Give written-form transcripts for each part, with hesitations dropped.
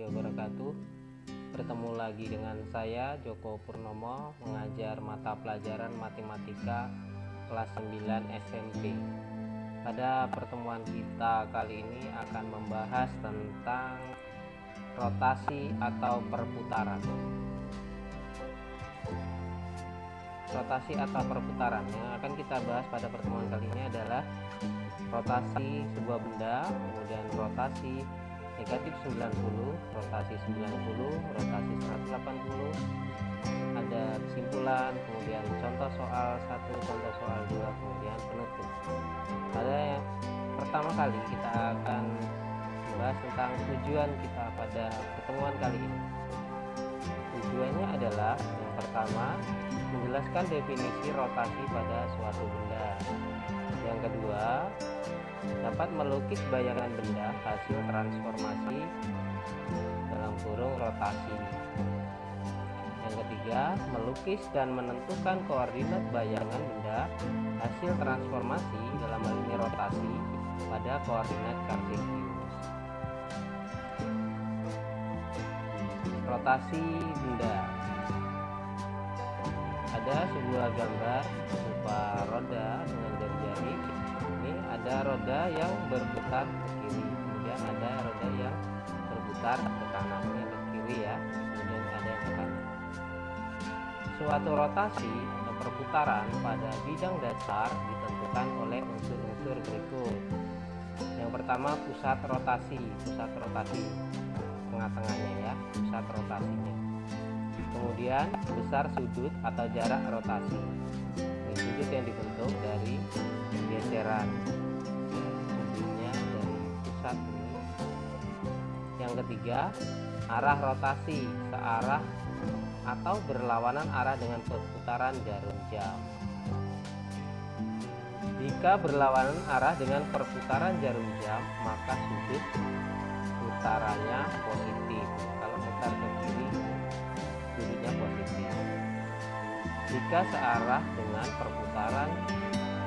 wabarakatuh. Bertemu lagi dengan saya Joko Purnomo, mengajar mata pelajaran matematika kelas 9 SMP. Pada pertemuan kita kali ini akan membahas tentang rotasi atau perputaran. Rotasi atau perputaran yang akan kita bahas pada pertemuan kali ini adalah rotasi sebuah benda, kemudian rotasi negatif 90, rotasi 90, rotasi 180, ada kesimpulan, kemudian contoh soal 1, contoh soal 2, kemudian penutup. Pada yang pertama kali kita akan membahas tentang tujuan kita pada pertemuan kali ini. Tujuannya adalah yang pertama, menjelaskan definisi rotasi pada suatu benda. Yang kedua, dapat melukis bayangan benda hasil transformasi dalam kurung rotasi. Yang ketiga, melukis dan menentukan koordinat bayangan benda hasil transformasi dalam hal ini rotasi pada koordinat kartesius. Rotasi benda. Ada sebuah gambar berupa roda dengan jari-jari. Ini ada roda yang berputar ke kiri, kemudian ada roda yang berputar ke kanan. Ini ke kiri ya, kemudian ada yang ke kanan. Suatu rotasi atau perputaran pada bidang dasar ditentukan oleh unsur-unsur berikut. Yang pertama, pusat rotasi tengah-tengahnya ya, pusat rotasinya. Kemudian besar sudut atau jarak rotasi. Ini sudut yang dibentuk dari geseran sudutnya dari pusat ini. Yang ketiga, arah rotasi, searah atau berlawanan arah dengan perputaran jarum jam. Jika berlawanan arah dengan perputaran jarum jam, maka sudut putarannya positif. Kalau putar ke kiri, sudutnya positif. Jika searah dengan perputaran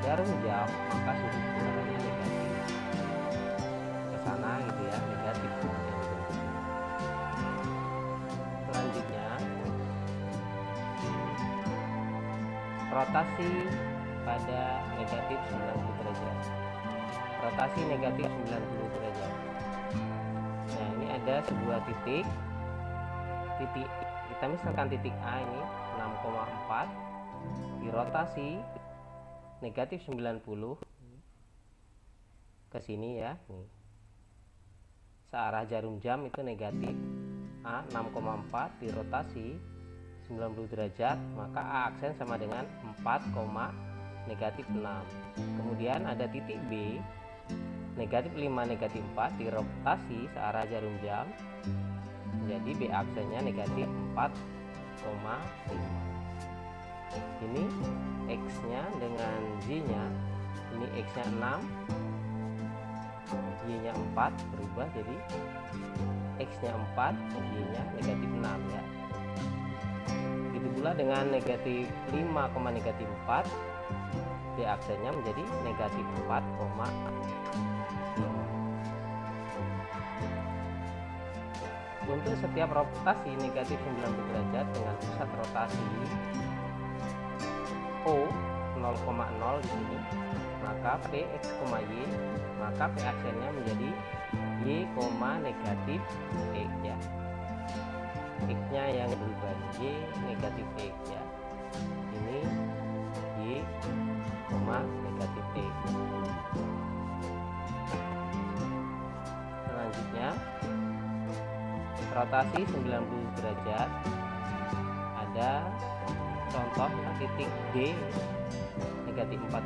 jarum jam, maka sudut putarannya negatif. Ke sana gitu ya, negatif. Selanjutnya, rotasi pada negatif 90 derajat. Rotasi negatif 90 derajat. Nah, ini ada sebuah titik kita misalkan titik A ini 6,4 dirotasi negatif 90 ke sini ya. Nih. Searah jarum jam itu negatif A 6,4 dirotasi 90 derajat, maka A aksen sama dengan 4, negatif 6. Kemudian ada titik B negatif 5 negatif 4 dirotasi searah jarum jam, jadi B aksennya negatif 4,5. Ini X nya dengan Y nya, ini X nya 6, Y nya 4 berubah jadi X nya 4, Y nya negatif 6 ya. Begitu pula dengan negatif 5, negatif 4, D aksennya menjadi negatif 4,5. Untuk setiap rotasi negatif 90 derajat dengan pusat rotasi O 0,0 di sini, maka P X, Y, maka P aksennya menjadi Y, negatif X ya. X nya yang berubah Y negatif X ya. Ini Y, negatif X. Selanjutnya, rotasi 90 derajat. Ada contohnya titik D negatif 4,5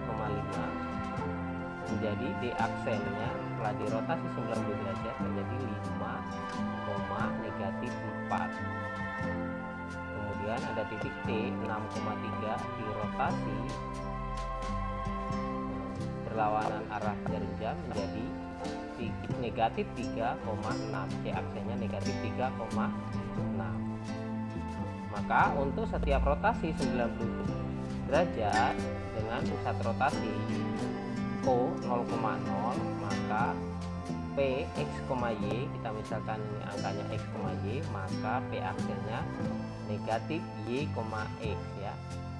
menjadi D aksennya setelah dirotasi 90 derajat menjadi 5, negatif 4. Kemudian ada titik T 6,3 dirotasi berlawanan arah jarum jam menjadi negatif 3,6. C aksennya negatif 3,6. Maka untuk setiap rotasi 90 derajat dengan pusat rotasi O 0,0, maka P X, Y, kita misalkan ini angkanya X, Y, maka P aksennya negatif Y, X ya.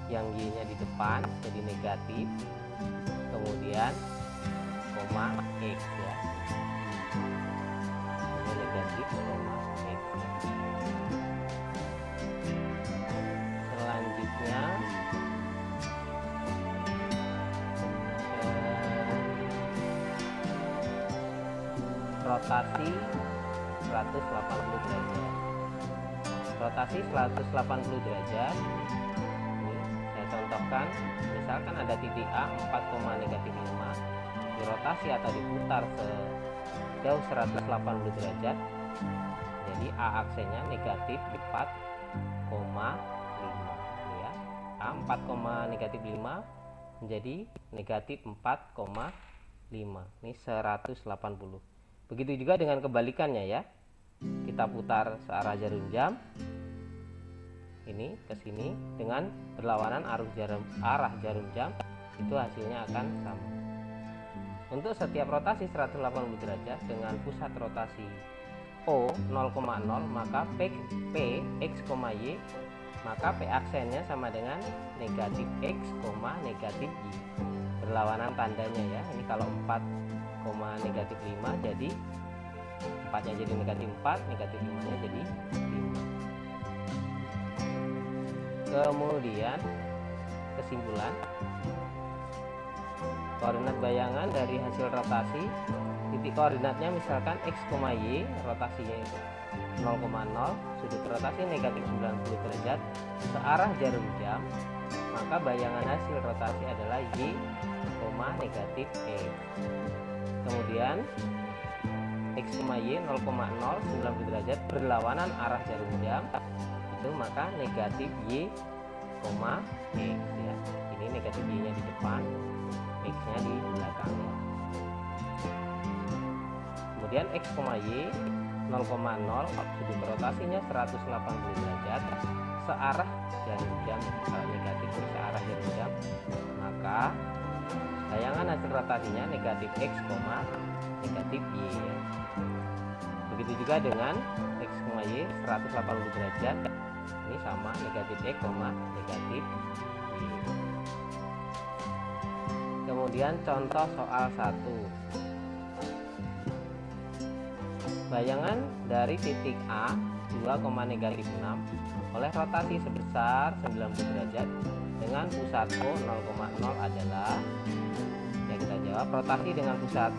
Yang Y nya di depan jadi negatif, kemudian koma X ya. Ini negatif koma X. Selanjutnya rotasi 180 derajat. Rotasi 180 derajat. Ini saya contohkan, misalkan ada titik A 4,-5, dirotasi atau diputar sejauh 180 derajat. Jadi A aksennya negatif 4,5 ya. A 4,-5 menjadi negatif 4,5. Ini 180. Begitu juga dengan kebalikannya ya. Kita putar searah jarum jam. Ini ke sini dengan berlawanan arah jarum jam, itu hasilnya akan sama. Untuk setiap rotasi 180 derajat dengan pusat rotasi O 0,0, maka P X, Y, maka P aksennya sama dengan negatif X, negatif Y. Berlawanan tandanya ya. Ini kalau 4,-5 jadi 4 nya jadi negatif 4, negatif 5 nya jadi 5. Kemudian kesimpulan, koordinat bayangan dari hasil rotasi, titik koordinatnya misalkan X, Y, rotasinya 0,0, sudut rotasi negatif 90 derajat, searah jarum jam, maka bayangan hasil rotasi adalah Y, negatif X. Kemudian X, Y 0,0, 90 derajat berlawanan arah jarum jam, itu maka negatif Y, X ya. Ini negatif Y nya di depan, X nya di belakangnya. Kemudian X, Y 0,0, sudut rotasinya 180 derajat, searah jarum jam. Kalau negatif searah jarum jam, maka bayangan hasil rotasinya negatif X, negatif Y ya. Begitu juga dengan X, Y 180 derajat, ini sama negatif X, negatif Y. Kemudian contoh soal 1. Bayangan dari titik A 2,-6 oleh rotasi sebesar 90 derajat dengan pusat O 0,0 adalah, ya kita jawab, rotasi dengan pusat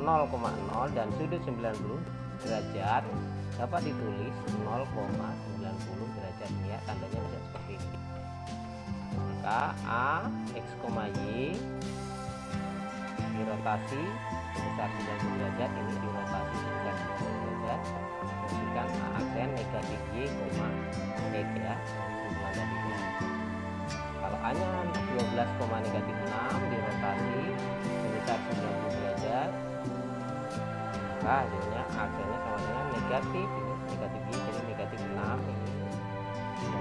0,0 dan sudut 90 derajat dapat ditulis 0,90 derajat ya, tandanya bisa seperti ini. Maka A X, Y dirotasi sebesar 90 derajat, ini dirotasi sebesar 90 derajat, pastikan A aksen negatif Y, X ya. Kalau A nya 12,-6 dirotasi sebesar 90 derajat, maka hasilnya aksennya sama dengan negatif, ini negatif Y jadi negatif 6, ini 12.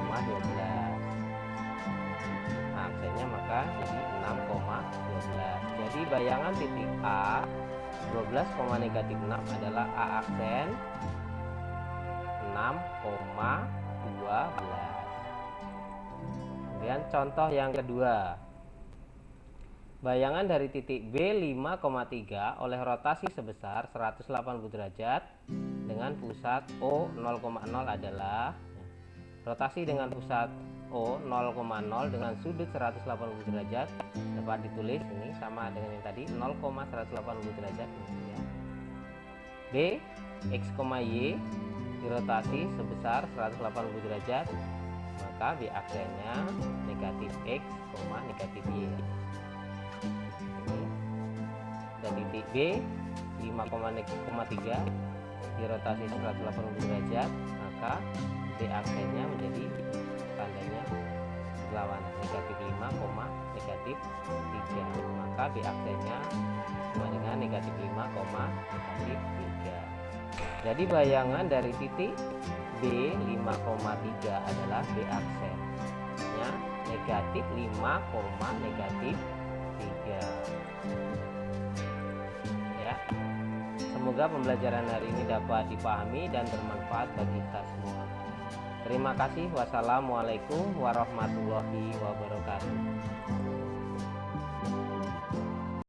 Nah, aksennya maka jadi 6,12. Jadi bayangan titik A 12,-6 adalah A aksen 6,12. Kemudian contoh yang kedua, bayangan dari titik B 5,3 oleh rotasi sebesar 180 derajat dengan pusat O 0,0 adalah, rotasi dengan pusat O 0,0 dengan sudut 180 derajat dapat ditulis ini sama dengan yang tadi 0,180 derajat ya. B X, Y dirotasi sebesar 180 derajat, maka B aksennya negatif X, negatif Y. Ini dan titik B 5,3 dirotasi 180 derajat, maka B aksennya menjadi tandanya berlawanan negatif 5, negatif 3, maka B aksennya sama dengan negatif 5, negatif 3. Jadi bayangan dari titik B 5,3 adalah B aksennya negatif 5, negatif 3 ya. Semoga pembelajaran hari ini dapat dipahami dan bermanfaat bagi kita semua. Terima kasih. Wassalamualaikum warahmatullahi wabarakatuh.